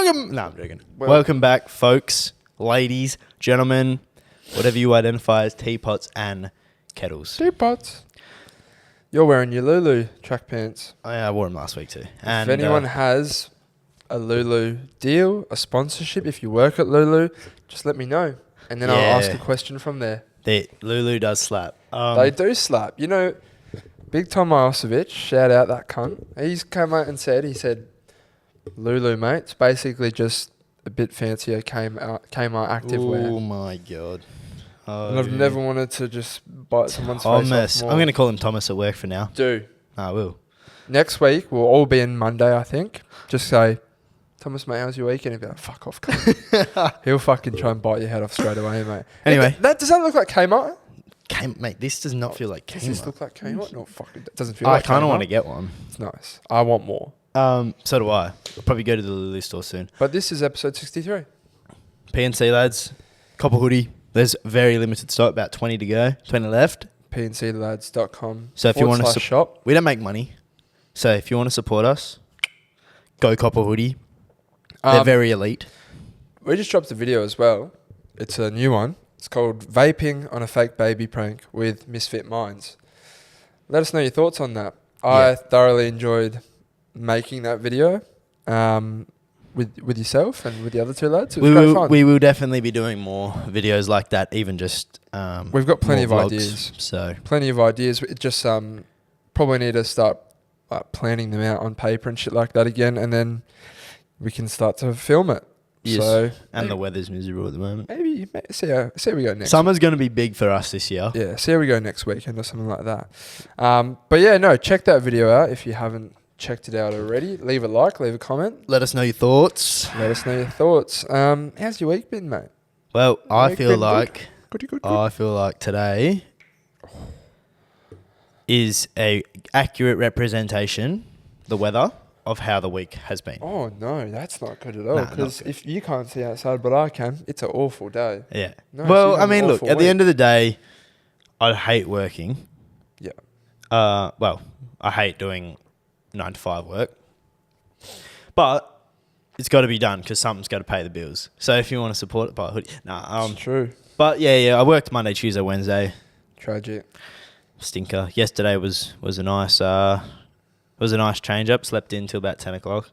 Welcome. No, I'm joking. Welcome back, folks, ladies, gentlemen, whatever you identify as teapots and kettles. Teapots. You're wearing your Lulu track pants. I wore them last week too. And if anyone has a Lulu deal, a sponsorship, if you work at Lulu, just let me know. And then I'll ask a question from there. Lulu does slap. They do slap. You know, Big Tom Milosevic, shout out that cunt. He's come out and said, Lulu, mate, it's basically just a bit fancier Kmart activewear. Oh my God. And I've never wanted to just bite someone's Thomas. face off more. I'm going to call him Thomas at work for now. Do. I will. Next week, we'll all be in Monday, I think. Just say, Thomas, mate, how's your weekend? He'll be like, fuck off, cunt. He'll fucking try and bite your head off straight away, mate. Anyway. Does that look like Kmart? Mate, this does not feel like Kmart. Does this look like Kmart? No, fuck it. Doesn't feel like Kmart. I kind of want to get one. It's nice. I want more. So do I. I'll probably go to the Lulu store soon. But this is episode 63. PNC lads, copper hoodie. There's very limited stock, about 20 to go, 20 left. pnclads.com. So if you want to shop, we don't make money. So if you want to support us, go copper hoodie. They're very elite. We just dropped a video as well. It's a new one. It's called Vaping on a Fake Baby Prank with Misfit Minds. Let us know your thoughts on that. Yeah. I thoroughly enjoyed making that video with yourself and with the other two lads. It was great fun. We will definitely be doing more videos like that, even just we've got plenty of vlogs, ideas. So plenty of ideas. It just probably need to start planning them out on paper and shit like that again, and then we can start to film it. Yes. So, and the weather's miserable at the moment. Maybe see how we go next. Summer's going to be big for us this year. Yeah, see how we go next weekend or something like that. But yeah, no, check that video out if you haven't checked it out already. Leave a like, leave a comment. Let us know your thoughts. How's your week been, mate? Well, I feel like good. Today is a accurate representation, the weather, of how the week has been. Oh no, that's not good at all. Because if you can't see outside, but I can, it's an awful day. Yeah. No, well, I mean, look, at the end of the day, I hate working. Yeah. Well, I hate doing 9 to 5 work, but it's got to be done because something's got to pay the bills. So if you want to support it, buy a hoodie. It's true. But yeah, I worked Monday, Tuesday, Wednesday. Tragic. Stinker. Yesterday was a nice change up. Slept in till about 10 o'clock,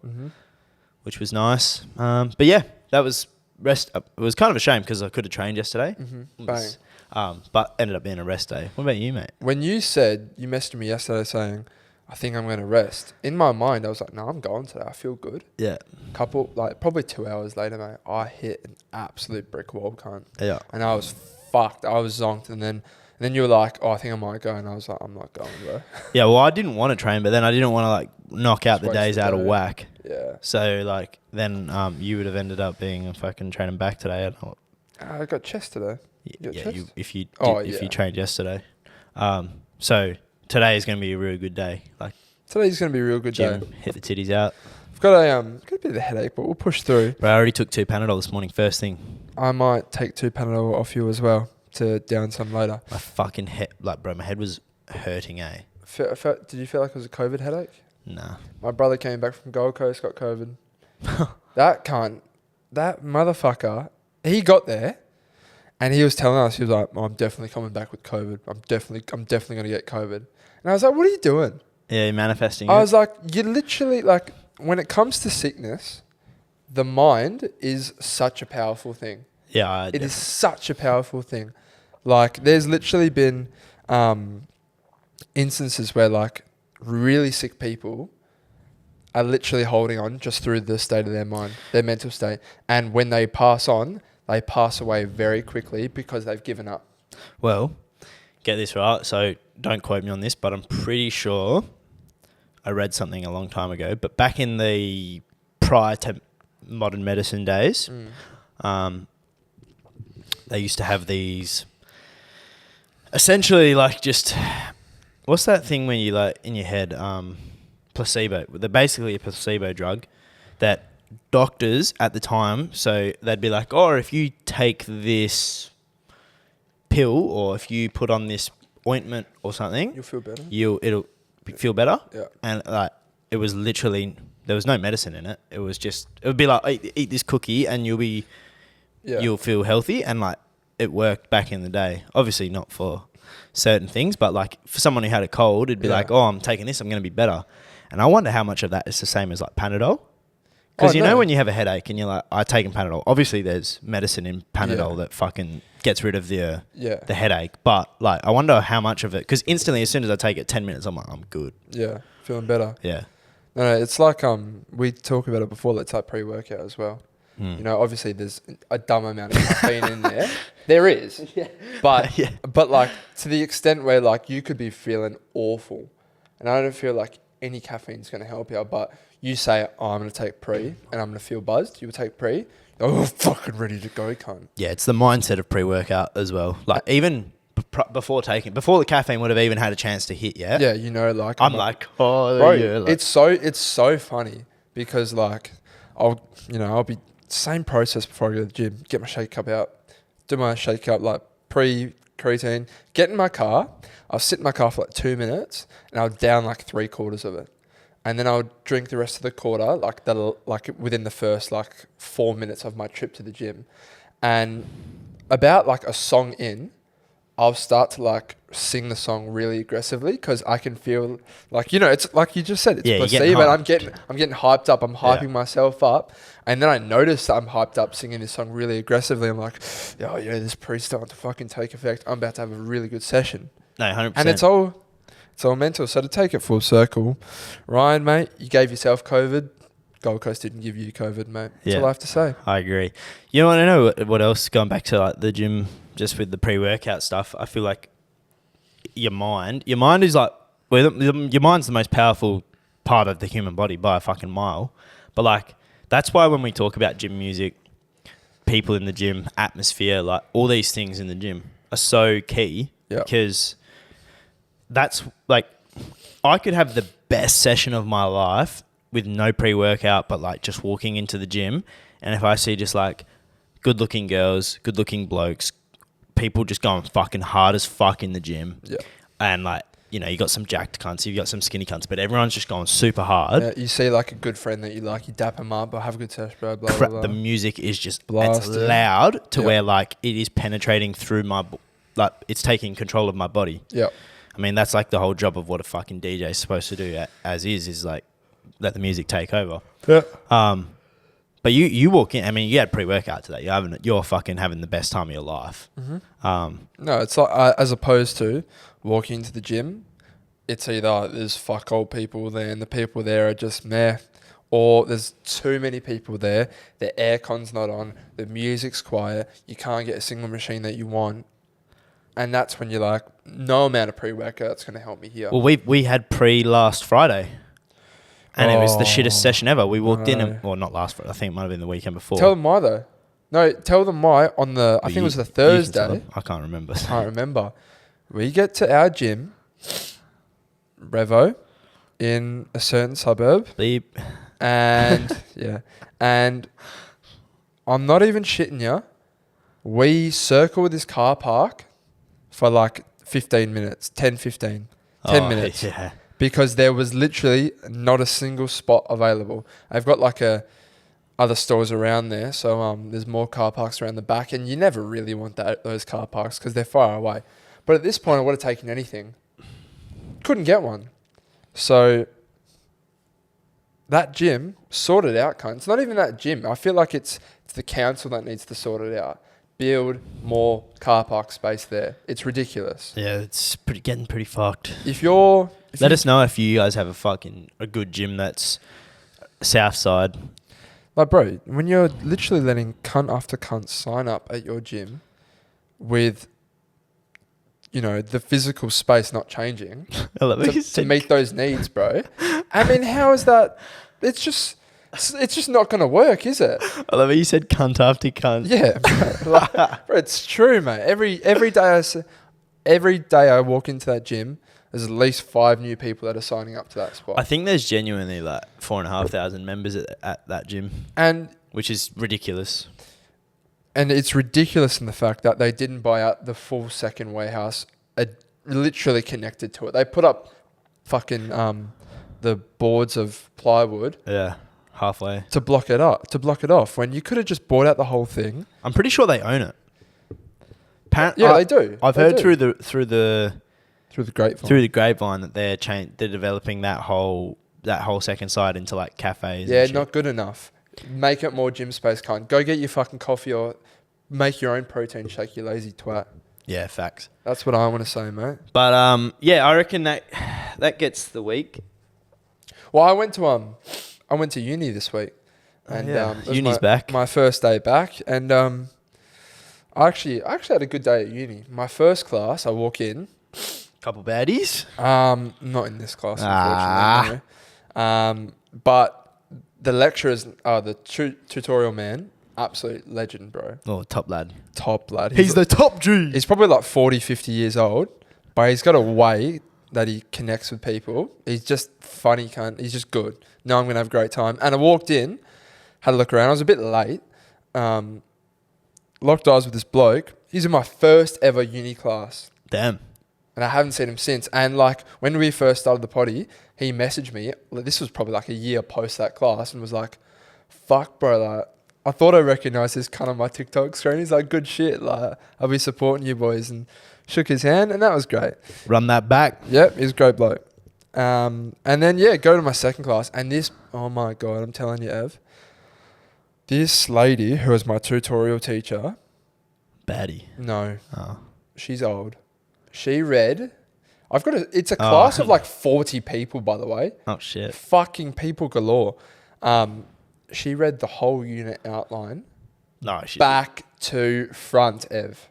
which was nice. But yeah, that was rest. It was kind of a shame because I could have trained yesterday. But ended up being a rest day. What about you, mate? When you messaged me yesterday saying, I think I'm going to rest. In my mind, I was like, no, I'm going today. I feel good. Yeah. Probably 2 hours later, mate, I hit an absolute brick wall, cunt. Yeah. And I was fucked. I was zonked. And then you were like, oh, I think I might go. And I was like, I'm not going, bro. Yeah, well, I didn't want to train, but then I didn't want to knock out the days out of whack. Yeah. So then you would have ended up being a fucking training back today. I got chest today. If you trained yesterday. So today is going to be a really good day. Today's going to be a real good day. Hit the titties out. I've got a bit of a headache, but we'll push through. Bro, I already took 2 Panadol this morning, first thing. I might take 2 Panadol off you as well to down some later. My fucking head, bro, my head was hurting, eh? Did you feel like it was a COVID headache? Nah. My brother came back from Gold Coast, got COVID. That motherfucker, he got there and he was telling us, he was like, I'm definitely coming back with COVID. I'm definitely going to get COVID. And I was like, what are you doing? Yeah, you're manifesting I was like, you literally, when it comes to sickness, the mind is such a powerful thing. Yeah. It is such a powerful thing. There's literally been instances where, really sick people are literally holding on just through the state of their mind, their mental state. And when they pass on, they pass away very quickly because they've given up. Well, get this right. So don't quote me on this, but I'm pretty sure I read something a long time ago. But back in the prior to modern medicine days, they used to have these essentially just what's that thing when you in your head placebo. They're basically a placebo drug that doctors at the time, so they'd be like, oh, if you take this pill or if you put on this ointment or something, you'll feel better. It'll feel better. Yeah. And it was literally there was no medicine in it. It would be like, eat this cookie and you'll feel healthy. And like, it worked back in the day. Obviously not for certain things, but like for someone who had a cold, it'd be like, oh, I'm taking this, I'm going to be better. And I wonder how much of that is the same as like Panadol. Because you know when you have a headache and you're like, I taken Panadol. Obviously there's medicine in Panadol that fucking gets rid of the headache. But like, I wonder how much of it, because instantly as soon as I take it 10 minutes, I'm like, I'm good. Yeah, feeling better. Yeah. No, it's like we talked about it before. It's like pre-workout as well. You know, obviously there's a dumb amount of caffeine in there. There is, but like to the extent where like you could be feeling awful, and I don't feel like any caffeine's going to help you. But you say, oh, I'm going to take pre, and I'm going to feel buzzed. You will take pre. Oh, fucking ready to go, cunt. Yeah, it's the mindset of pre-workout as well. Like even before the caffeine would have even had a chance to hit yet. Yeah, you know, like I'm like, oh, bro, yeah. Like, it's so funny because like I'll be same process before I go to the gym. Get my shake cup out, do my shake cup like pre-creatine. Get in my car. I'll sit in my car for like 2 minutes, and I'll down like 3/4 of it, and then I'll drink the rest of the quarter like within the first like 4 minutes of my trip to the gym, and about like a song in, I'll start to like sing the song really aggressively because I can feel like, you know, it's like you just said, it's placebo, but I'm getting hyped up. I'm hyping myself up, and then I notice that I'm hyped up singing this song really aggressively. I'm like, oh yeah, this pre's starting to fucking take effect. I'm about to have a really good session. No, 100%. And it's all mental. So to take it full circle, Ryan, mate, you gave yourself COVID. Gold Coast didn't give you COVID, mate. That's all I have to say. I agree. You want to know what else? Going back to like the gym, just with the pre-workout stuff, I feel like your mind is like, your mind's the most powerful part of the human body by a fucking mile. But like, that's why when we talk about gym music, people in the gym, atmosphere, like all these things in the gym are so key. Because that's like, I could have the best session of my life with no pre-workout, but like just walking into the gym, and if I see just like good-looking girls, good-looking blokes, people just going fucking hard as fuck in the gym, and like, you know, you got some jacked cunts, you got some skinny cunts, but everyone's just going super hard. Yeah, you see like a good friend that you like, you dap them up, or have a good session, blah, blah, blah. The music is just Blasting. It's loud to where like it is penetrating through my, like it's taking control of my body. Yeah. I mean, that's like the whole job of what a fucking DJ is supposed to do as is like let the music take over. Yeah. But you walk in, I mean, you had pre-workout today. You're fucking having the best time of your life. No, it's like, as opposed to walking into the gym, it's either there's fuck old people there and the people there are just meh, or there's too many people there, the aircon's not on, the music's quiet, you can't get a single machine that you want. And that's when you're like, no amount of pre-workout's going to help me here. Well, we had pre last Friday. And it was the shittest session ever. We walked in, and, well, not last Friday. I think it might have been the weekend before. Tell them why, though. No, tell them why on the, I think it was the Thursday. I can't remember. I can't remember. We get to our gym, Revo, in a certain suburb. Beep. And, and I'm not even shitting you. We circle this car park for like 15 minutes, 10 minutes. Yeah. Because there was literally not a single spot available. I've got like other stores around there, so there's more car parks around the back, and you never really want those car parks because they're far away. But at this point, I would have taken anything. Couldn't get one. So that gym sorted out, cunt. It's not even that gym. I feel like it's the council that needs to sort it out. Build more car park space there. It's ridiculous. Yeah, it's getting pretty fucked. Let us know if you guys have a good gym that's south side. Like, bro, when you're literally letting cunt after cunt sign up at your gym with, you know, the physical space not changing to meet those needs, bro. I mean, how is that? It's just not going to work, is it? I love how you said cunt after cunt. Yeah, bro, it's true, mate. Every day I walk into that gym, there's at least 5 new people that are signing up to that spot. I think there's genuinely like 4,500 members at that gym, which is ridiculous. And it's ridiculous in the fact that they didn't buy out the full second warehouse, literally connected to it. They put up fucking the boards of plywood. Yeah, halfway. To block it off, when you could have just bought out the whole thing. I'm pretty sure they own it. They do. I've heard through the grapevine that they're developing that whole second side into like cafes. Yeah, and shit. not good enough. Make it more gym space, cunt. Go get your fucking coffee or make your own protein shake, you lazy twat. Yeah, facts. That's what I want to say, mate. But I reckon that gets the week. Well, I went to uni this week, and it was Uni's back. My first day back, and I actually had a good day at uni. My first class, I walk in. Couple baddies. Not in this class, unfortunately. No. But the lecturers, the tutorial man, absolute legend, bro. Oh, top lad. He's the top G. He's probably like 40, 50 years old, but he's got a way that he connects with people. He's just funny, cunt. He's just good. No, I'm going to have a great time. And I walked in, had a look around. I was a bit late. Locked eyes with this bloke. He's in my first ever uni class. Damn. And I haven't seen him since. And like when we first started the potty, he messaged me. This was probably like a year post that class, and was like, "Fuck, bro, like I thought I recognised this cunt on my TikTok screen." He's like, "Good shit, like I'll be supporting you boys," and shook his hand, and that was great. Run that back. Yep, he's a great bloke. And then go to my second class, and this, oh my god, I'm telling you, Ev, this lady who was my tutorial teacher, baddie. No, Oh. she's old. She read. It's a class of like 40 people, by the way. Oh shit. Fucking people galore. She read the whole unit outline. No, she back to front, Ev.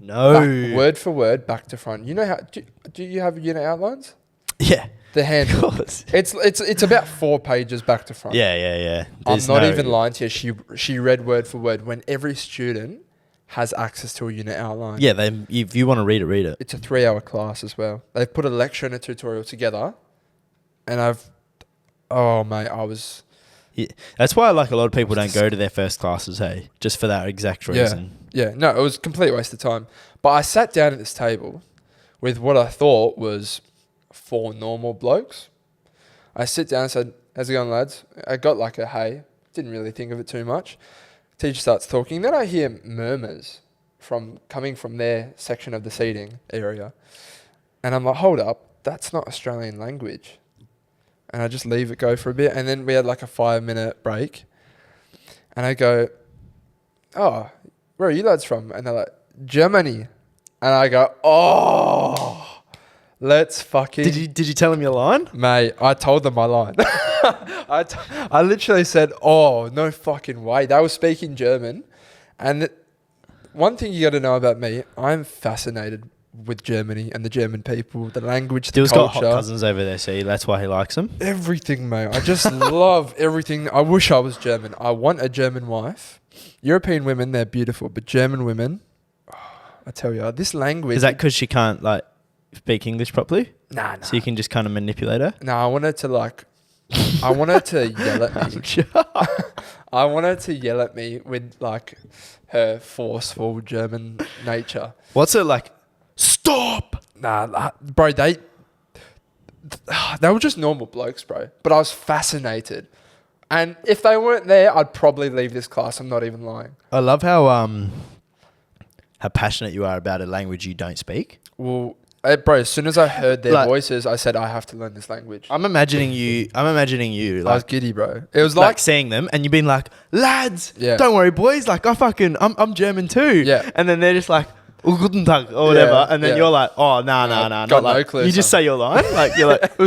No. Word for word, back to front. You know how? Do you have unit outlines? Yeah. The handle. Of course. It's about 4 pages back to front. Yeah. I'm not even lying to you. She read word for word when every student has access to a unit outline. Yeah, if you want to read it. It's a 3-hour class as well. They've put a lecture and a tutorial together, and I was. Yeah. That's why like a lot of people don't go to their first classes, hey, just for that exact reason. Yeah. No, it was a complete waste of time. But I sat down at this table with what I thought was 4 normal blokes. I sit down and said, "How's it going, lads?" I got like a hey. Didn't really think of it too much. Teacher starts talking. Then I hear murmurs coming from their section of the seating area. And I'm like, hold up, that's not Australian language. And I just leave it go for a bit. And then we had like a 5-minute break. And I go, "Oh, where are you lads from?" And they're like, "Germany." And I go, "Oh, let's fucking..." Did you tell him your line? Mate, I told them my line. I literally said, "Oh, no fucking way." They were speaking German. And one thing you got to know about me, I'm fascinated with Germany and the German people, the language, the Dill's culture. got hot cousins over there, see, that's why he likes them. Everything, mate. I just love everything. I wish I was German. I want a German wife. European women, they're beautiful. But German women, I tell you, this language... Is that because she can't like speak English properly? Nah. So you can just kind of manipulate her? No, I want her to I want her to yell at me. I want her to yell at me with like her forceful German nature. What's it like? Stop! Nah, bro, they were just normal blokes, bro. But I was fascinated. And if they weren't there, I'd probably leave this class. I'm not even lying. I love how passionate you are about a language you don't speak. Well, bro, as soon as I heard their voices, I said, I have to learn this language. I'm imagining you. Like, I was giddy, bro. It was like seeing them, and you've been like, "Lads, don't worry, boys. Like, I'm German too." Yeah. And then they're just like, "Oh, guten Tag," or whatever, and then you're like, "Oh, nah." Got Not no like, clue, you just son. say your line, like you're like.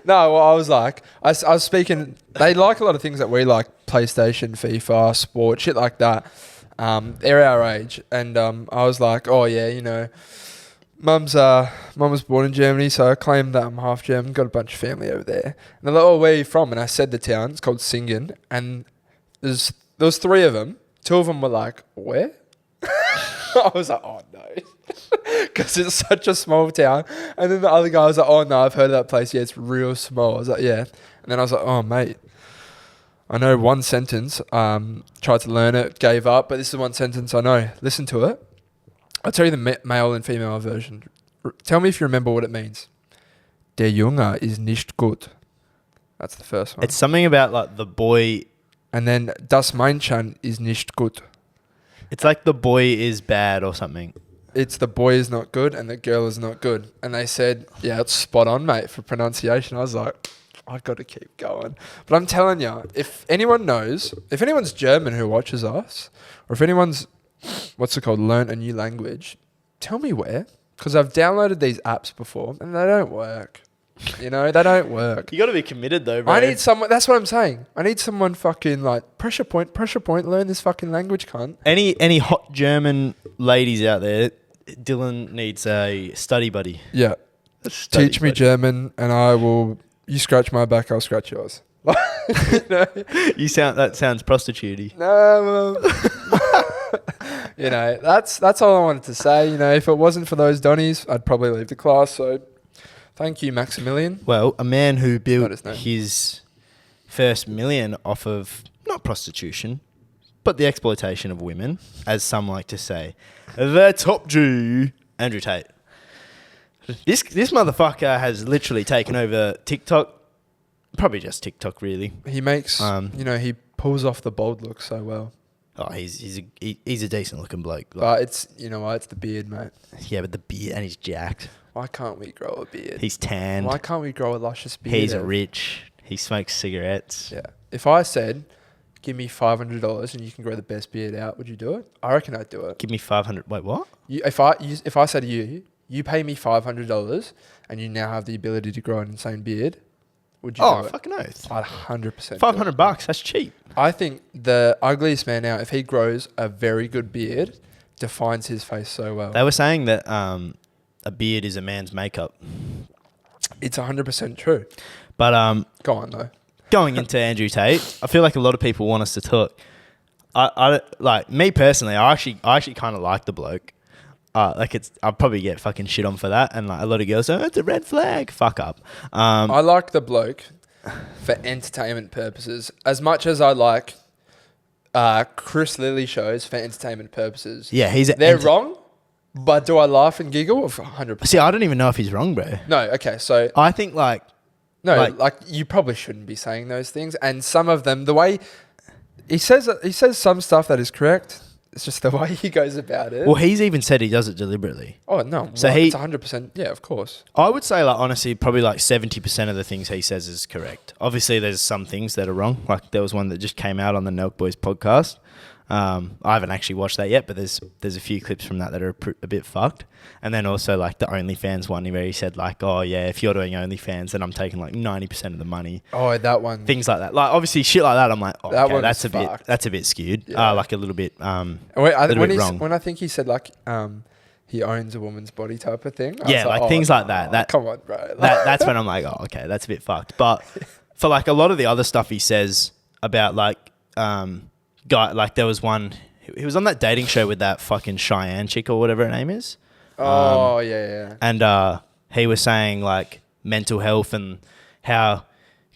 No, well, I was like, I was speaking. They like a lot of things that we like: PlayStation, FIFA, sport, shit like that. They're our age, and I was like, "Oh yeah, you know." Mum was born in Germany, so I claimed that I'm half German. Got a bunch of family over there. And they're like, "Oh, where are you from?" And I said the town. It's called Singen. And there was 3 of them. 2 of them were like, "Where?" I was like, "Oh no," because it's such a small town. And then the other guy was like, "Oh no, I've heard of that place. Yeah, it's real small." I was like, "Yeah." And then I was like, "Oh mate, I know one sentence. Tried to learn it, gave up, but this is one sentence I know. Listen to it. I'll tell you the male and female version. Tell me if you remember what it means. Der Junge ist nicht gut. That's the first one. It's something about like the boy. And then das Mädchen ist nicht gut. It's like the boy is bad or something. It's the boy is not good and the girl is not good. And they said, yeah, it's spot on, mate, for pronunciation. I was like, I've got to keep going. But I'm telling you, if anyone knows, if anyone's German who watches us, or if anyone's, learnt a new language, tell me where. Because I've downloaded these apps before and they don't work. You know, they don't work. You got to be committed though, bro. I need someone, that's what I'm saying. I need someone fucking like, pressure point, learn this fucking language, cunt. Any hot German ladies out there, Dylan needs a study buddy. Yeah. Teach me German and I will, you scratch my back, I'll scratch yours. No. That sounds prostitute-y. No, you know, that's all I wanted to say. You know, if it wasn't for those Donnies, I'd probably leave the class. So thank you, Maximilian. Well, a man who built his first million off of not prostitution, but the exploitation of women, as some like to say. The top Jew, Andrew Tate. This motherfucker has literally taken over TikTok. Probably just TikTok, really. He makes, he pulls off the bold look so well. Oh, he's a decent looking bloke. But it's, you know what, it's the beard, mate. Yeah, but the beard, and he's jacked. Why can't we grow a beard? He's tanned. Why can't we grow a luscious beard? He's rich. He smokes cigarettes. Yeah. If I said, give me $500 and you can grow the best beard out, would you do it? I reckon I'd do it. Give me 500. Wait, what? If I said to you, you pay me $500 and you now have the ability to grow an insane beard, would you do it? Oh, fucking oath. I'd 100%. $500, that's cheap. I think the ugliest man out, if he grows a very good beard, defines his face so well. They were saying that a beard is a man's makeup. It's 100% true. But go on though. Going into Andrew Tate, I feel like a lot of people want us to talk. I like me personally. I actually kind of like the bloke. I'll probably get fucking shit on for that, and like a lot of girls say, it's a red flag. Fuck up. I like the bloke for entertainment purposes as much as I like Chris Lilly shows for entertainment purposes. Yeah, they're wrong, but do I laugh and giggle? 100%. See, I don't even know if he's wrong, bro. No, okay, so I think like you probably shouldn't be saying those things, and some of them, the way he says some stuff that is correct. It's just the way he goes about it. Well, he's even said he does it deliberately. Oh, no. So it's 100%. Yeah, of course. I would say, like, honestly, probably like 70% of the things he says is correct. Obviously, there's some things that are wrong. Like, there was one that just came out on the Nelk Boys podcast. I haven't actually watched that yet, but there's a few clips from that are a bit fucked. And then also, like, the OnlyFans one where he said, like, oh, yeah, if you're doing OnlyFans, then I'm taking, like, 90% of the money. Oh, that one. Things like that. Like, obviously, shit like that, I'm like, oh, that okay, that's a bit skewed. Yeah. Like, a little bit, wrong. When I think he said, like, he owns a woman's body type of thing. Yeah, like things like that. Come on, bro. That's when I'm like, oh, okay, that's a bit fucked. But for, like, a lot of the other stuff he says about, like, guy, like, there was one... He was on that dating show with that fucking Cheyenne chick or whatever her name is. Oh, yeah. And he was saying, like, mental health and how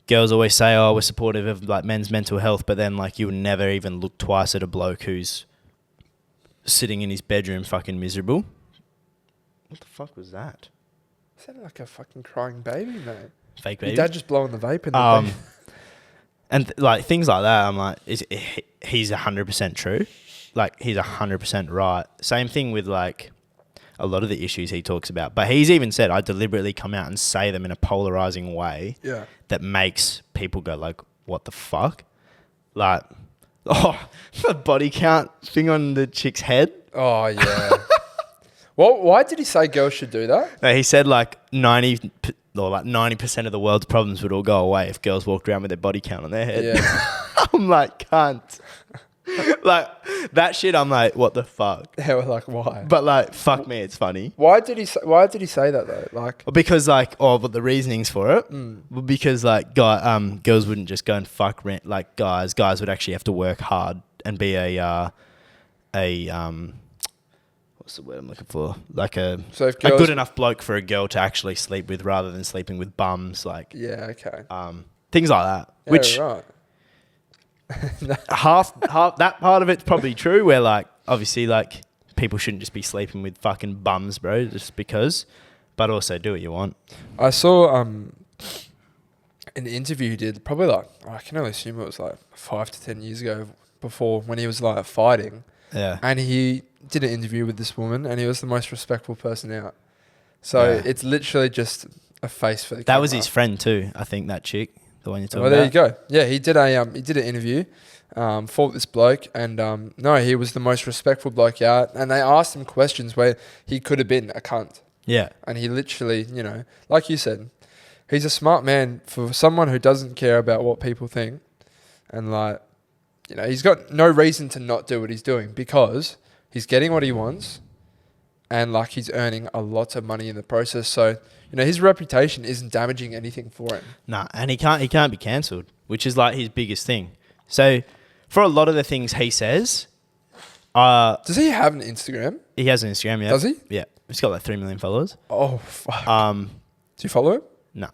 girls always say, oh, we're supportive of, like, men's mental health, but then, like, you would never even look twice at a bloke who's sitting in his bedroom fucking miserable. What the fuck was that? Sounded like a fucking crying baby, mate. Fake baby? Your dad just blowing the vape in the baby. And, like, things like that, I'm like, he's 100% true. Like, he's 100% right. Same thing with, like, a lot of the issues he talks about. But he's even said, I deliberately come out and say them in a polarizing way that makes people go, like, what the fuck? Like, oh, the body count thing on the chick's head. Oh, yeah. Well, why did he say girls should do that? No, he said, like, 90% of the world's problems would all go away if girls walked around with their body count on their head. Yeah. I'm like, cunt. Like, that shit, I'm like, what the fuck? Yeah, we're like, why? But, like, fuck me, it's funny. Why did he say that, though? Like, because, like, but the reasonings for it, because, like, girls wouldn't just go and fuck like guys. Guys would actually have to work hard and be a what's the word I'm looking for? Like a good enough bloke for a girl to actually sleep with, rather than sleeping with bums. Like, yeah, okay. Things like that. Yeah, which right. half that part of it's probably true, where, like, obviously, like, people shouldn't just be sleeping with fucking bums, bro, just because. but also do what you want. I saw an interview he did probably like, I can only assume it was like 5 to 10 years ago, before, when he was like fighting. Yeah. And he did an interview with this woman, and he was the most respectful person out. So it's literally just a face for the camera. That was his friend too, I think, that chick, the one you're talking there you about. go. Yeah, he did an interview for this bloke, and no, he was the most respectful bloke out. And they asked him questions where he could have been a cunt. Yeah. And he literally, like you said, he's a smart man for someone who doesn't care about what people think. And like, he's got no reason to not do what he's doing, because he's getting what he wants, and like he's earning a lot of money in the process. So, his reputation isn't damaging anything for him. Nah, and he can't be cancelled, which is like his biggest thing. So for a lot of the things he says, does he have an Instagram? he has an Instagram, yeah. Does he? Yeah. He's got like 3 million followers. Oh, fuck. Do you follow him? No.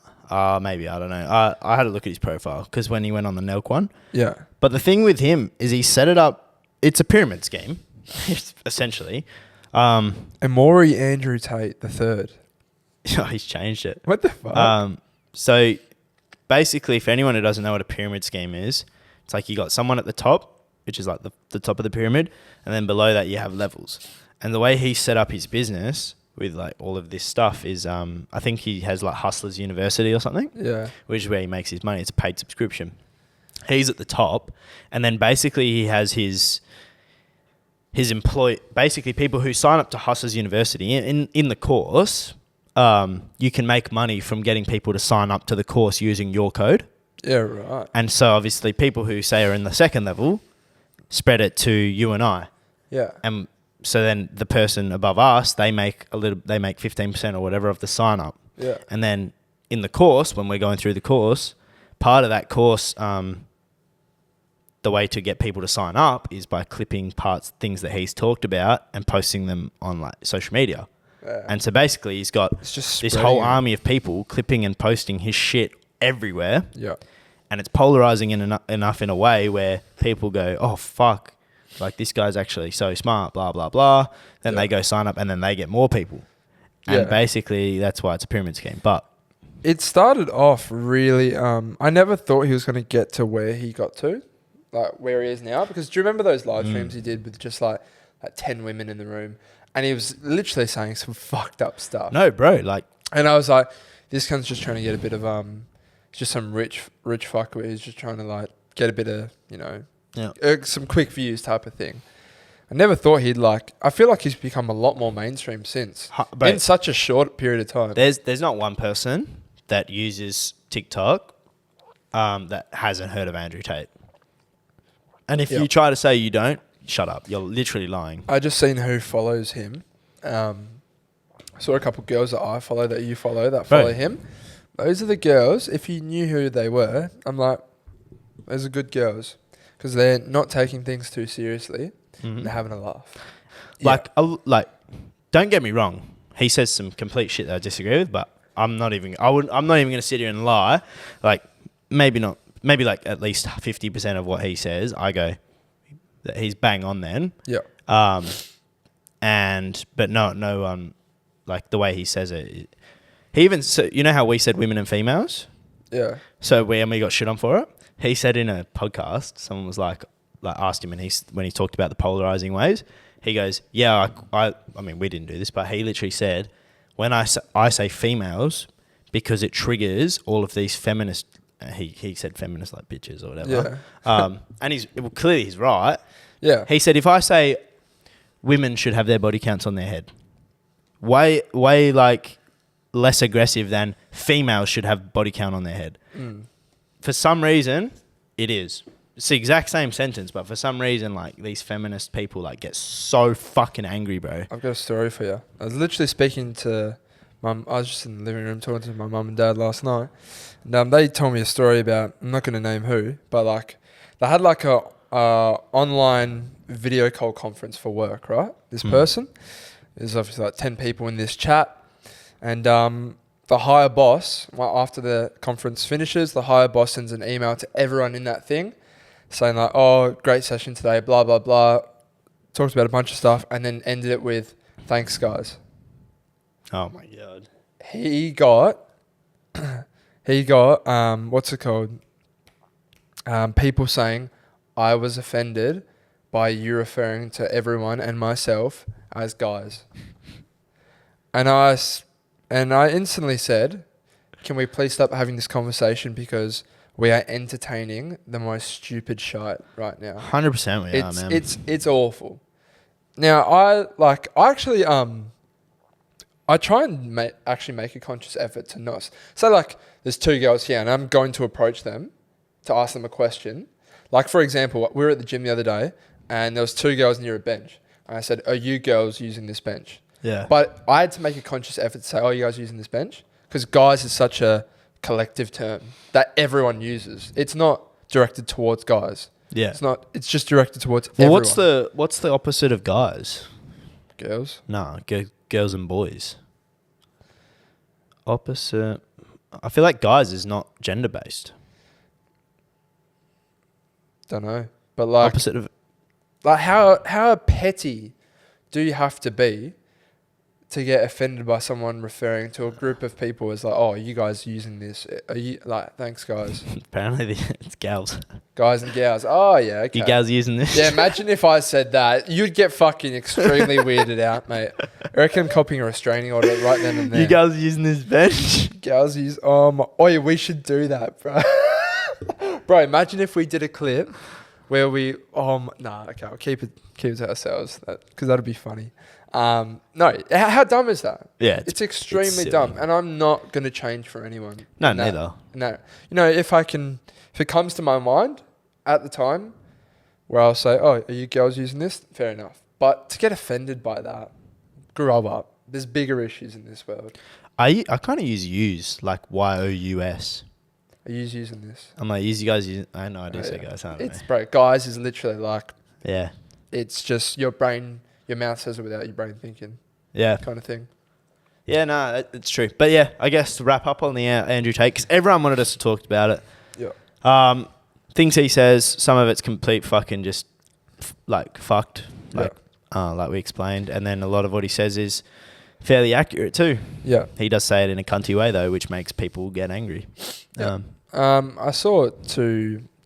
Maybe, I don't know. I had a look at his profile because when he went on the Nelk one. Yeah. But the thing with him is he set it up, it's a pyramid scheme, essentially. Amori Andrew Tate the third. He's changed it. What the fuck? So basically, for anyone who doesn't know what a pyramid scheme is, it's like you got someone at the top, which is like the top of the pyramid, and then below that you have levels. And the way he set up his business with like all of this stuff is, I think he has like Hustlers University or something. Yeah. Which is where he makes his money. It's a paid subscription. He's at the top, and then basically he has his basically people who sign up to Hustlers University in the course. You can make money from getting people to sign up to the course using your code. Yeah, right. And so obviously people who say are in the second level spread it to you and I. Yeah. And so then the person above us, they make 15% or whatever of the sign up. Yeah. And then in the course, when we're going through the course, part of that course, the way to get people to sign up is by clipping things that he's talked about and posting them on like social media. Yeah. And so basically he's got this whole army of people clipping and posting his shit everywhere. Yeah. And it's polarizing enough in a way where people go, oh, fuck, like this guy's actually so smart, blah, blah, blah. Then they go sign up and then they get more people. And basically that's why it's a pyramid scheme. But it started off really, I never thought he was going to get to where he got to, like where he is now. Because do you remember those live streams he did with just like 10 women in the room? And he was literally saying some fucked up stuff. No, bro, like. And I was like, this cunt's just trying to get a bit of, just some rich fuck where he's just trying to like get a bit of, some quick views type of thing. I never thought he'd like, I feel like he's become a lot more mainstream since in such a short period of time. There's not one person that uses TikTok that hasn't heard of Andrew Tate. And if you try to say you don't, shut up. You're literally lying. I just seen who follows him. I saw a couple of girls that I follow that you follow that follow him. Those are the girls. If you knew who they were, I'm like, those are good girls. Because they're not taking things too seriously. Mm-hmm. They're having a laugh. Like, don't get me wrong. He says some complete shit that I disagree with, but I'm not even going to sit here and lie. Like, maybe like at least 50% of what he says, I go, that he's bang on then. Yeah. But no, like the way he says it. He even, so you know how we said women and females? Yeah. So when we got shit on for it, he said in a podcast, someone was like asked him, and when he talked about the polarizing ways, he goes, yeah, I mean, we didn't do this, but he literally said, when I say females, because it triggers all of these feminist, he said feminist like bitches or whatever. Yeah. And clearly he's right. Yeah. He said, if I say women should have their body counts on their head, way like less aggressive than females should have body count on their head. Mm. For some reason, it is. It's the exact same sentence, but for some reason, like these feminist people like get so fucking angry, bro. I've got a story for you. I was literally speaking to mum. I was just in the living room talking to my mum and dad last night, and they told me a story about, I'm not going to name who, but like they had like a online video call conference for work, right? This person, there's obviously like 10 people in this chat, and the higher boss, after the conference finishes, the higher boss sends an email to everyone in that thing saying like, oh, great session today, blah, blah, blah. Talked about a bunch of stuff and then ended it with, thanks, guys. Oh, my God. he got what's it called? People saying I was offended by you referring to everyone and myself as guys. And I instantly said, can we please stop having this conversation because we are entertaining the most stupid shite right now. 100% we are, man. It's awful. Now, I try and actually make a conscious effort to not... So, like, there's two girls here and I'm going to approach them to ask them a question. Like, for example, we were at the gym the other day and there was two girls near a bench. And I said, are you girls using this bench? Yeah. But I had to make a conscious effort to say, oh, you guys using this bench? Because guys is such a collective term that everyone uses. It's not directed towards guys. Yeah. It's just directed towards everyone. What's the opposite of guys? Girls? No, girls and boys. Opposite. I feel like guys is not gender based. Don't know. But like Opposite of... Like how petty do you have to be to get offended by someone referring to a group of people as like, oh, you guys using this? Are you like, thanks guys. Apparently it's gals. Guys and gals. Oh yeah, okay. You gals using this? Yeah, imagine if I said that. You'd get fucking extremely weirded out, mate. I reckon I'm copying a restraining order right then and there. You gals using this bench? Gals use oh yeah, we should do that, bro. Bro, imagine if we did a clip where we okay, I'll keep it to ourselves because that'd be funny. No, how dumb is that? Yeah, it's extremely dumb, and I'm not gonna change for anyone. No, neither. No, you know, if it comes to my mind at the time, where I'll say, "Oh, are you girls using this?" Fair enough, but to get offended by that, grow up. There's bigger issues in this world. I kind of use like YOUS. Are you using this? I'm like, you guys using... I know I do say guys, aren't I? Bro, guys is literally like... Yeah. It's just your mouth says it without your brain thinking. Yeah. Kind of thing. Yeah, no, it's true. But yeah, I guess to wrap up on the Andrew Tate, because everyone wanted us to talk about it. Yeah. Things he says, some of it's complete fucking just fucked, like we explained. And then a lot of what he says is fairly accurate too. Yeah. He does say it in a cunty way though, which makes people get angry. Yeah. I saw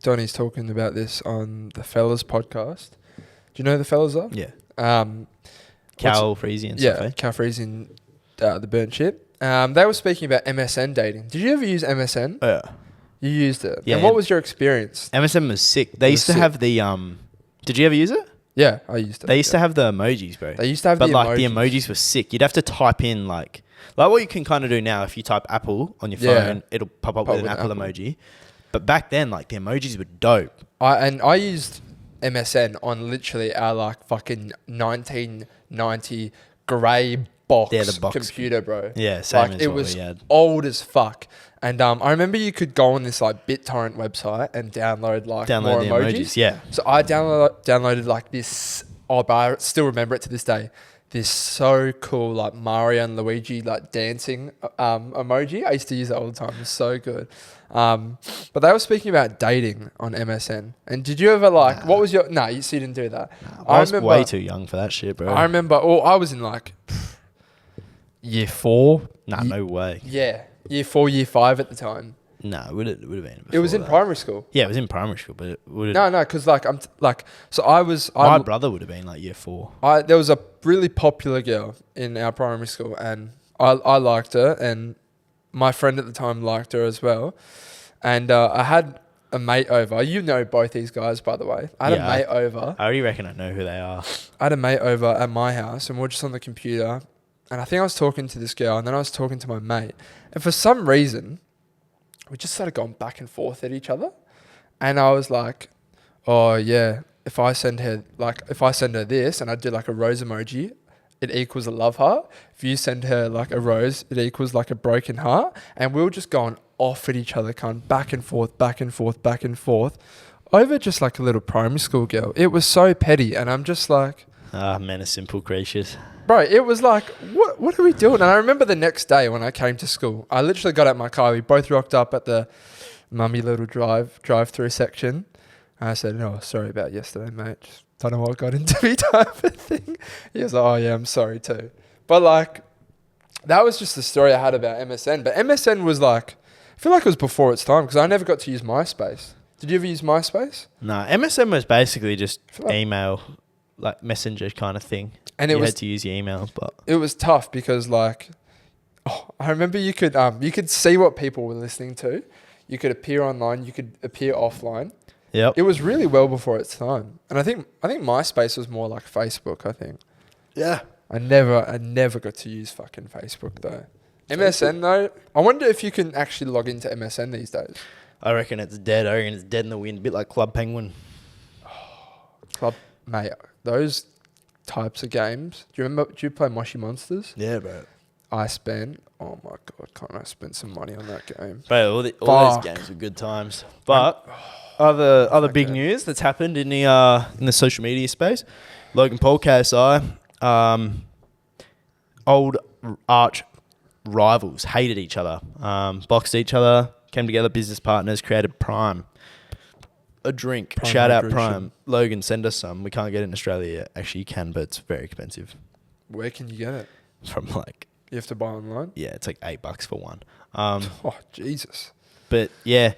Donnie's talking about this on the Fellas podcast. Do you know who the Fellas are? Yeah. Cal Freezy and stuff. Yeah, Cal Freezy and the Burnt Chip. They were speaking about MSN dating. Did you ever use MSN? Oh, yeah. You used it. Yeah. And what was your experience? MSN was sick. They used to have the Did you ever use it? Yeah, I used it. They used to have the emojis, bro. They used to have the emojis were sick. You'd have to type in like what you can kind of do now. If you type Apple on your phone, it'll pop up with an Apple emoji. But back then, like the emojis were dope. I used MSN on literally our fucking 1990 grey box computer, bro. Yeah, same as it what was we had. old as fuck. And I remember you could go on this BitTorrent website and download more emojis. Yeah. So I downloaded this. Oh, but I still remember it to this day. This so cool Mario and Luigi dancing emoji. I used to use that all the time. It was so good. But they were speaking about dating on MSN. And did you ever what was your... No, you didn't do that. I was way too young for that shit, bro. I remember... I was in year 4. Nah, no way. Yeah. Year 4, year 5 at the time. No, it would have been. It was in primary school. Yeah, it was in primary school, but it would have... No, because so I was... My brother would have been year 4. There was a really popular girl in our primary school and I liked her and my friend at the time liked her as well. And I had a mate over. You know both these guys, by the way. I had a mate over. I already reckon I know who they are. I had a mate over at my house and we were just on the computer. And I think I was talking to this girl and then I was talking to my mate. And for some reason, we just started going back and forth at each other. And I was like, oh yeah, if I send her this and I do a rose emoji, it equals a love heart. If you send her a rose, it equals a broken heart. And we were just going off at each other, kind of back and forth, back and forth, back and forth over just a little primary school girl. It was so petty. And I'm just like... men are simple creatures. Bro, it was what are we doing? And I remember the next day when I came to school, I literally got out my car. We both rocked up at the mummy little drive-through section. And I said, "Oh, sorry about yesterday, mate. Just don't know what got into me," type of thing. He was like, "Oh yeah, I'm sorry too." But that was just the story I had about MSN. But MSN was like, I feel like it was before its time because I never got to use MySpace. Did you ever use MySpace? No, MSN was basically just like email, like messenger kind of thing. And you had to use your email, but it was tough because like, I remember you could see what people were listening to. You could appear online. You could appear offline. yep. It was really well before its time. And I think MySpace was more like Facebook, I think. Yeah. I never got to use fucking Facebook though. MSN though, I wonder if you can actually log into MSN these days. I reckon it's dead. I reckon it's dead in the wind, a bit like Club Penguin. Club, mate, those types of games. Do you play Moshi Monsters? Yeah, bro. I spent, oh my God, can't I spend some money on that game? Bro, all those games were good times. But other big news that's happened in the social media space, Logan Paul, KSI, old arch rivals, hated each other, boxed each other, came together, business partners, created Prime. A drink. Prime Shout out hydration. Prime. Logan, send us some. We can't get it in Australia yet. Actually, you can, but it's very expensive. Where can you get it? From like... You have to buy online? Yeah, it's like $8 for one. Oh, Jesus. But yeah,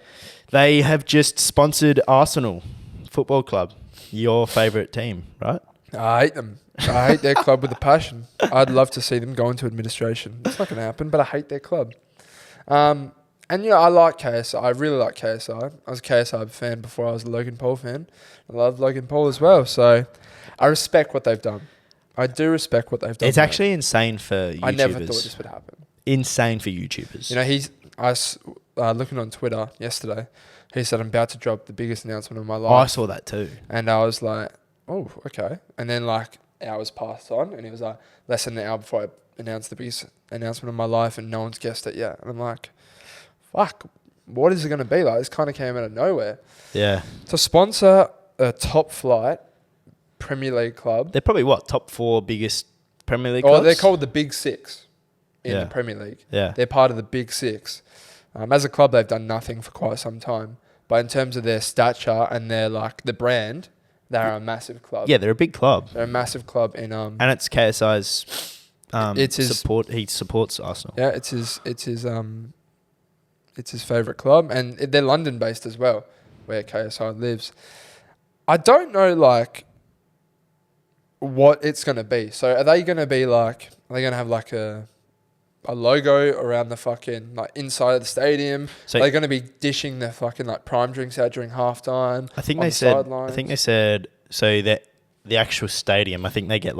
they have just sponsored Arsenal Football Club, your favourite team, right? I hate them. I hate their club with a passion. I'd love to see them go into administration. It's not going to happen, but I hate their club. And I like KSI. I really like KSI. I was a KSI fan before I was a Logan Paul fan. I love Logan Paul as well. So I respect what they've done. I do respect what they've done. It's actually insane for YouTubers. I never thought this would happen. Insane for YouTubers. You know, I was looking on Twitter yesterday. He said, I'm about to drop the biggest announcement of my life. Oh, I saw that too. And I was like, oh, okay. And then like hours passed on and he was like, less than an hour before I announced the biggest announcement of my life and no one's guessed it yet. And I'm like, fuck, what is it going to be like? This kind of came out of nowhere. Yeah. To sponsor a top flight Premier League club. They're probably top 4 biggest Premier League clubs? Oh, they're called the Big Six in Yeah. the Premier League. Yeah. They're part of the Big Six. As a club, they've done nothing for quite some time. But in terms of their stature and their the brand, they're a massive club. Yeah, they're a big club. They're a massive club in And it's KSI's it's his support. He supports Arsenal. Yeah, it's his favourite club, and they're London based as well, where KSI lives. I don't know what it's going to be. So are they going to be are they going to have a logo around the fucking inside of the stadium? So are they going to be dishing their fucking Prime drinks out during halftime? I think they said so that the actual stadium, I think they get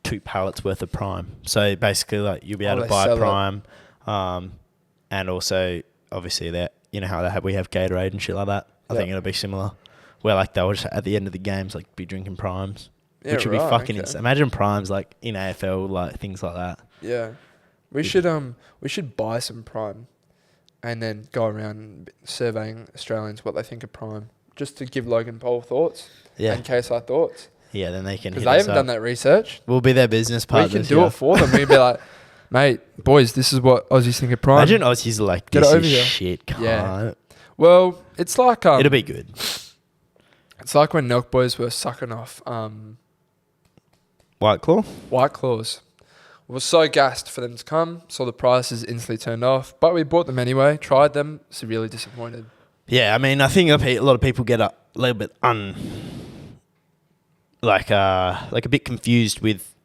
2 pallets worth of Prime. So basically you'll be able to buy Prime, and also obviously that how we have Gatorade and shit like that. I think it'll be similar, where they'll just at the end of the games be drinking Primes, which would be fucking insane. Imagine Primes in AFL things like that. Yeah, we should buy some Prime, and then go around surveying Australians what they think of Prime, just to give Logan Paul thoughts and KSI thoughts. Yeah, then they can. Because they haven't done that research. We'll be their business partners. We can do it for them. We'd be like, mate, boys, this is what Aussies think of Prime. Imagine Aussies are Get this over is here. shit. Can't. Yeah. Well, it's it'll be good. It's like when Milk Boys were sucking off White Claw. White Claws. We were so gassed for them to come. Saw the prices instantly turned off, but we bought them anyway. Tried them. Severely disappointed. Yeah, I mean, I think a lot of people get a little bit a bit confused with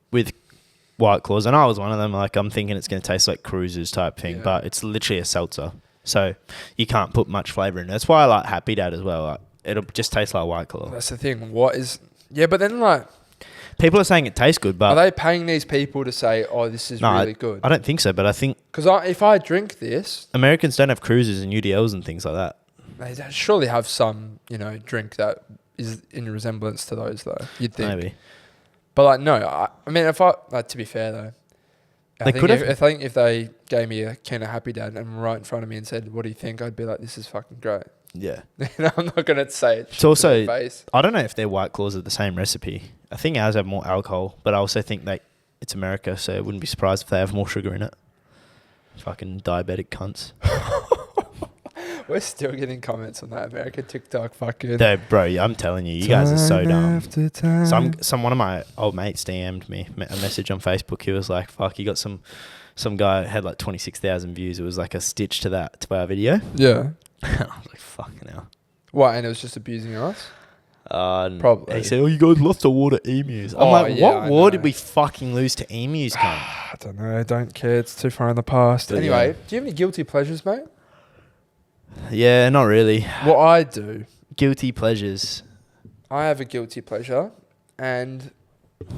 White Claws, and I was one of them. I'm thinking it's going to taste like Cruisers type thing, but it's literally a seltzer, so you can't put much flavour in it. That's why I like Happy Dad as well. It'll just taste like White Claw. That's the thing. But then people are saying it tastes good, but are they paying these people to say, "Oh, this is really good"? I don't think so, but I think because if I drink this, Americans don't have Cruisers and UDLs and things like that. They surely have some, drink that is in resemblance to those, though. You'd think. Maybe. But no, I mean, if I to be fair though, I think if they gave me a can of Happy Dad and right in front of me and said, "What do you think?" I'd be like, "This is fucking great." Yeah. I'm not gonna say it. It's also to their face. I don't know if their White Claws are the same recipe. I think ours have more alcohol, but I also think it's America, so I wouldn't be surprised if they have more sugar in it. Fucking diabetic cunts. We're still getting comments on that America TikTok fucking. No, bro, I'm telling you, you guys are so dumb. After time. One of my old mates DM'd me a message on Facebook. He was like, "Fuck, you got some guy had like 26,000 views. It was like a stitch to our video." Yeah. I was like, "Fucking hell." What? And it was just abusing us? Probably. He said, "Oh, you guys lost a war to emus." I'm like, "What war did we fucking lose to emus, cunt?" I don't know. Don't care. It's too far in the past. But anyway, yeah. do you have any guilty pleasures, mate? Yeah, not really. What I do. Guilty pleasures. I have a guilty pleasure, and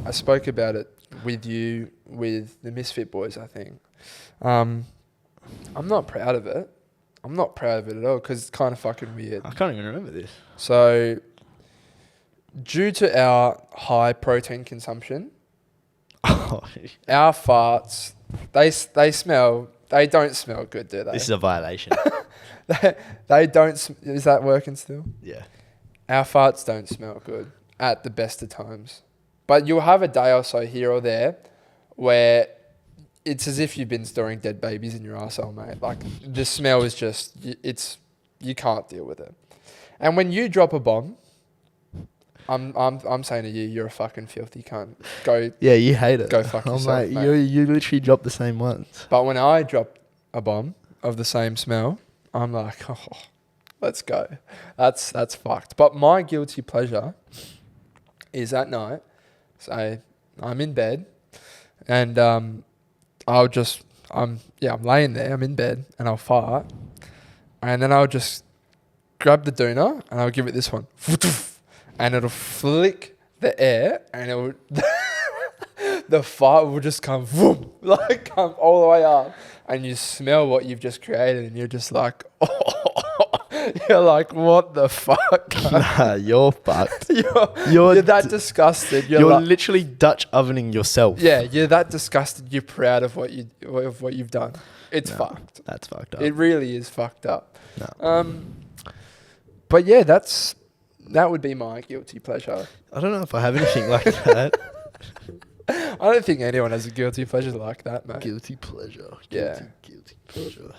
I spoke about it with you with the Misfit Boys, I think. I'm not proud of it. I'm not proud of it at all because it's kind of fucking weird. I can't even remember this. So, due to our high protein consumption, our farts, they don't smell good, do they? This is a violation. They don't, is that working still? Yeah. Our farts don't smell good at the best of times. But you'll have a day or so here or there where it's as if you've been storing dead babies in your arsehole, mate. Like, the smell is just, you can't deal with it. And when you drop a bomb, I'm saying to you, you're a fucking filthy cunt. Go. Yeah, you hate it. Go fuck yourself, mate. You literally dropped the same once. But when I drop a bomb of the same smell, I'm like, oh, let's go. That's fucked. But my guilty pleasure is at night. So I'm in bed, and I'm laying there. I'm in bed, and I'll fart, and then I'll just grab the doona and I'll give it this one, and it'll flick the air, and it will the fart will just come come all the way up, and you smell what you've just created, and you're just like, you're like, what the fuck? Nah, you're fucked. You're that disgusted. You're literally Dutch ovening yourself. Yeah, you're that disgusted. You're proud of what you've done. It's fucked. That's fucked up. It really is fucked up. No. But yeah, that would be my guilty pleasure. I don't know if I have anything like that. I don't think anyone has a guilty pleasure like that, mate. Guilty pleasure. Guilty pleasure.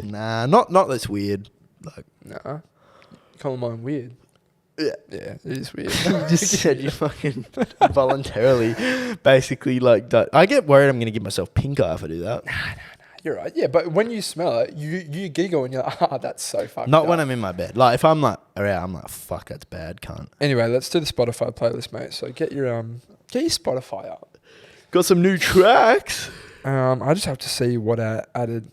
Nah, not that's weird. Like, nah. You call mine weird. Yeah, it is weird. You just said you fucking voluntarily, basically like. I get worried I'm gonna give myself pink eye if I do that. Nah. You're right. Yeah, but when you smell it, you giggle and you're like, that's so fucked Not up. when I'm in my bed. Like if I'm like around, I'm like, fuck, that's bad, cunt. Anyway, let's do the Spotify playlist, mate. So get your Spotify up. Got some new tracks. I just have to see what I added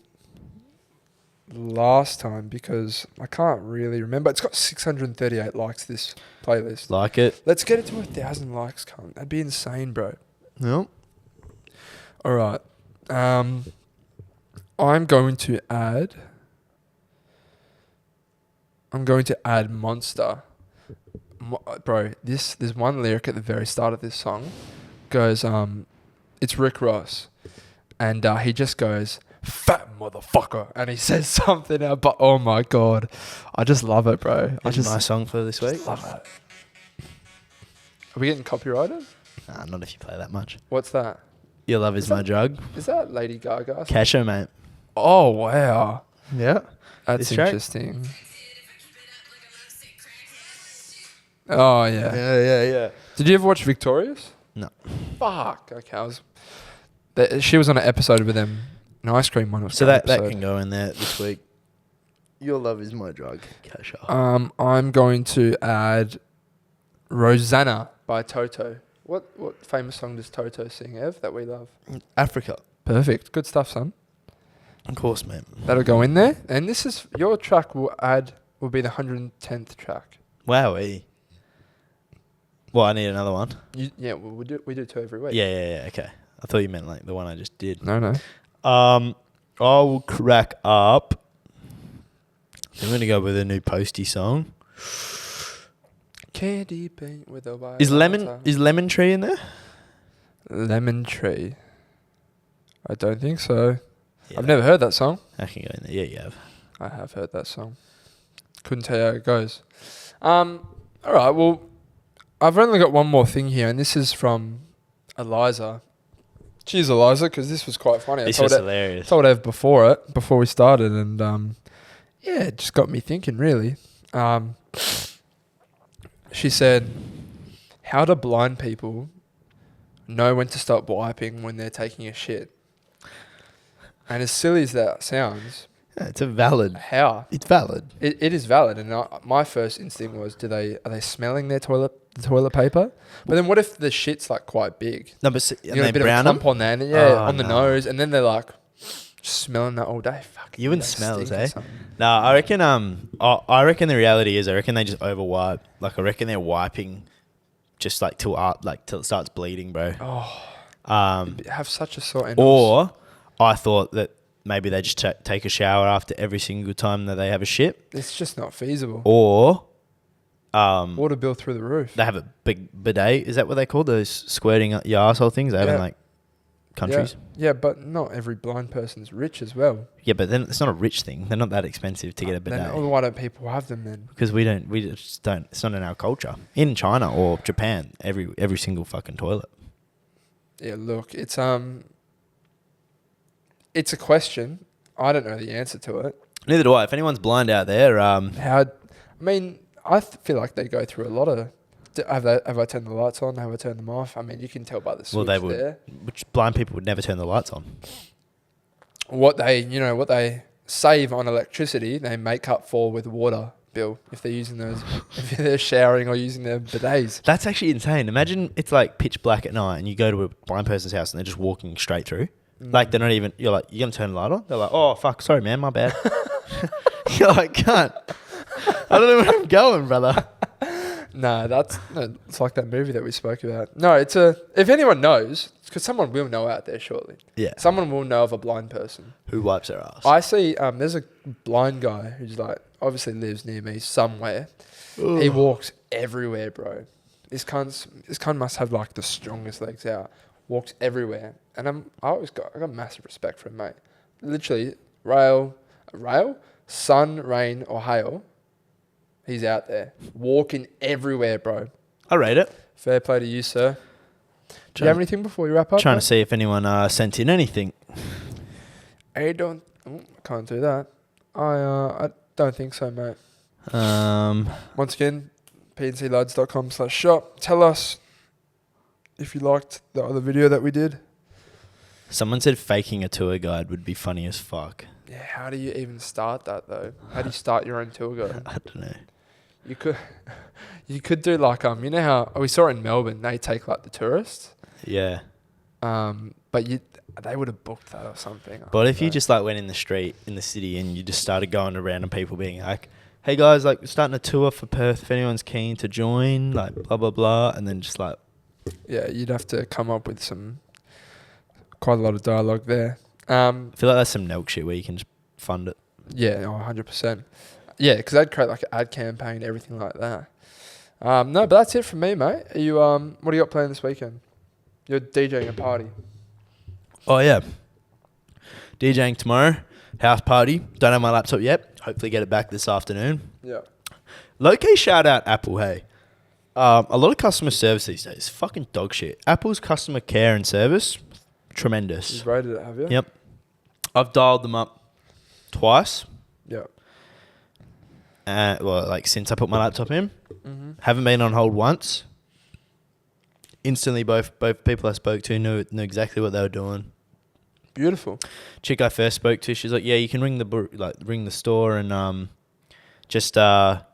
last time because I can't really remember. It's got 638 likes, this playlist. Like it. Let's get it to 1,000 likes, cunt. That'd be insane, bro. No. All right. I'm going to add Monster. Bro, there's one lyric at the very start of this song. Goes, it's Rick Ross. And he just goes, fat motherfucker. And he says something, but oh my God. I just love it, bro. That's my song for this week. Love it. Are we getting copyrighted? Nah, not if you play that much. What's that? Your love is my drug. Is that Lady Gaga? Casho, mate. Oh, wow. Yeah. That's This track? interesting. Oh, yeah. Yeah. Did you ever watch Victorious? No. Fuck. Okay, she was on an episode with them, an ice cream one. So that can go in there this week. Your love is my drug. Casho. I'm going to add Rosanna by Toto. What famous song does Toto sing, Ev, that we love? Africa. Perfect. Good stuff, son. Of course, man. That'll go in there. And this is your track will be the 110th track. Wowee. Well, I need another one. We do two every week. Yeah. Okay. I thought you meant like the one I just did. No. I will crack up. I'm gonna go with a new Posty song. Candy paint with a white. Is Lemon Tree in there? Lemon Tree. I don't think so. Yeah, I've never heard that song. I can go in there. Yeah, you have. I have heard that song. Couldn't tell you how it goes. All right. Well, I've only got one more thing here, and this is from Eliza. Cheers, Eliza, because this was quite funny. This was hilarious. I told Ev before we started, and yeah, it just got me thinking, really. She said, how do blind people know when to stop wiping when they're taking a shit? And as silly as that sounds, Yeah, it's a valid. how? It's valid. It is valid. And my first instinct was, are they smelling the toilet paper? But then what if the shit's like quite big? No, but You got a bit of a clump on there, and on the nose, and then they're like just smelling that all day. Fuck. You wouldn't smells, eh? No, I reckon. I reckon the reality is, I reckon they just over wipe. Like I reckon they're wiping, just like till it starts bleeding, bro. Oh. Have such a sore end. Or I thought that maybe they just take a shower after every single time that they have a shit. It's just not feasible. Or water bill through the roof. they have a big bidet. Is that what they call those squirting up your arsehole things? They have in like countries. Yeah, but not every blind person's rich as well. Yeah, but then it's not a rich thing. They're not that expensive to get a bidet. Then why don't people have them then? Because we just don't. It's not in our culture. In China or Japan, every single fucking toilet. Yeah, look, it's a question. I don't know the answer to it. Neither do I. If anyone's blind out there, I feel like they go through a lot of. Have I turned the lights on? Have I turned them off? I mean, you can tell by the switch they would. there. Which blind people would never turn the lights on. What they save on electricity, they make up for with water bill if they're using those, if they're showering or using their bidets. That's actually insane. Imagine it's like pitch black at night and you go to a blind person's house and they're just walking straight through. Like they're not even. You're like, you gonna turn the light on? They're like, oh fuck, sorry man, my bad. You're like, can't. I don't know where I'm going, brother. No, it's like that movie that we spoke about. No, if anyone knows, because someone will know out there shortly. Yeah. Someone will know of a blind person Who wipes their ass. I see. There's a blind guy who's like obviously lives near me somewhere. Ugh. He walks everywhere, bro. This cunt must have like the strongest legs out. Walks everywhere, and I got massive respect for him, mate. Literally, rail, sun, rain or hail. He's out there walking everywhere, bro. I rate it. Fair play to you, sir. Do you have anything before we wrap up? Trying to see if anyone sent in anything. I can't do that. I don't think so, mate. Once again, pnclads.com/shop. Tell us if you liked the other video that we did. Someone said faking a tour guide would be funny as fuck. Yeah, how do you even start that though? How do you start your own tour guide? I don't know. You could do like you know how we saw in Melbourne they take like the tourists. Yeah. But they would have booked that or something. But if you just like went in the street in the city and you just started going to random people being like, hey guys, like we're starting a tour for Perth if anyone's keen to join, like blah blah blah, and then just like, yeah, you'd have to come up with quite a lot of dialogue there. I feel like that's some Nelk shit where you can just fund it. Yeah, 100%. Yeah, because they'd create like an ad campaign, everything like that. No, but that's it from me, mate. Are you what do you got planned this weekend? You're DJing a party. Oh yeah, DJing tomorrow, house party. Don't have my laptop yet. Hopefully get it back this afternoon. Yeah. Low-key shout out Apple, hey. A lot of customer service these days, fucking dog shit. Apple's customer care and service, tremendous. You've rated it, have you? Yep. I've dialed them up twice. Yeah. Since I put my laptop in. Mm-hmm. Haven't been on hold once. Instantly, both people I spoke to knew exactly what they were doing. Beautiful. Chick I first spoke to, she's like, "Yeah, you can ring the store and just don't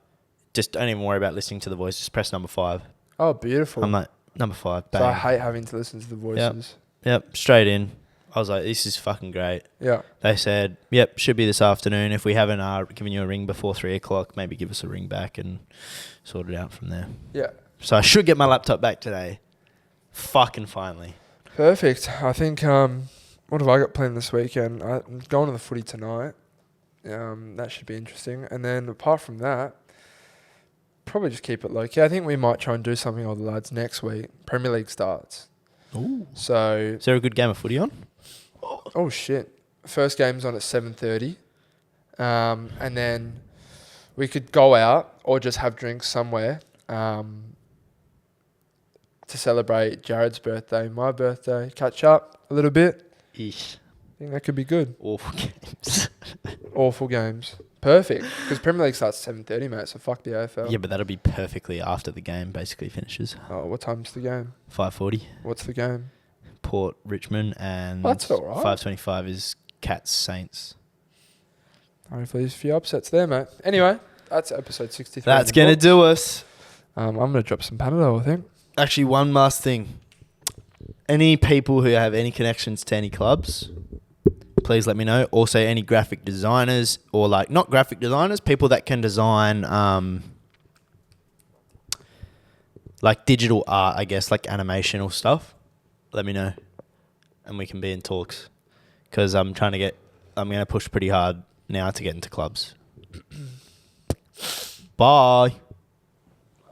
even worry about listening to the voice. Just press number 5." Oh, beautiful. I'm like, number 5. Bang. So I hate having to listen to the voices. Yep. Straight in. I was like, this is fucking great. Yeah. They said, yep, should be this afternoon. If we haven't given you a ring before 3 o'clock, maybe give us a ring back and sort it out from there. Yeah. So I should get my laptop back today. Fucking finally. Perfect. I think, what have I got planned this weekend? I'm going to the footy tonight. That should be interesting. And then apart from that, probably just keep it low key. I think we might try and do something with the lads next week. Premier League starts. Ooh. So is there a good game of footy on? Oh shit! First game's on at 7:30, and then we could go out or just have drinks somewhere to celebrate Jared's birthday, my birthday, catch up a little bit. Eesh. I think that could be good. Awful games. Awful games. Perfect. Because Premier League starts 7:30, mate. So fuck the AFL. Yeah, but that'll be perfectly after the game basically finishes. Oh, what time's the game? 5:40. What's the game? Port Richmond, and That's all right. 5:25 is Cats Saints. Hopefully there's a few upsets there, mate. Anyway, that's episode 63. That's gonna do us. I'm gonna drop some Panadol, I think. Actually, one last thing. Any people who have any connections to any clubs, please let me know. Also, any graphic designers or like not graphic designers, people that can design like digital art, I guess, like animation or stuff. Let me know, and we can be in talks. Because I'm going to push pretty hard now to get into clubs. Bye.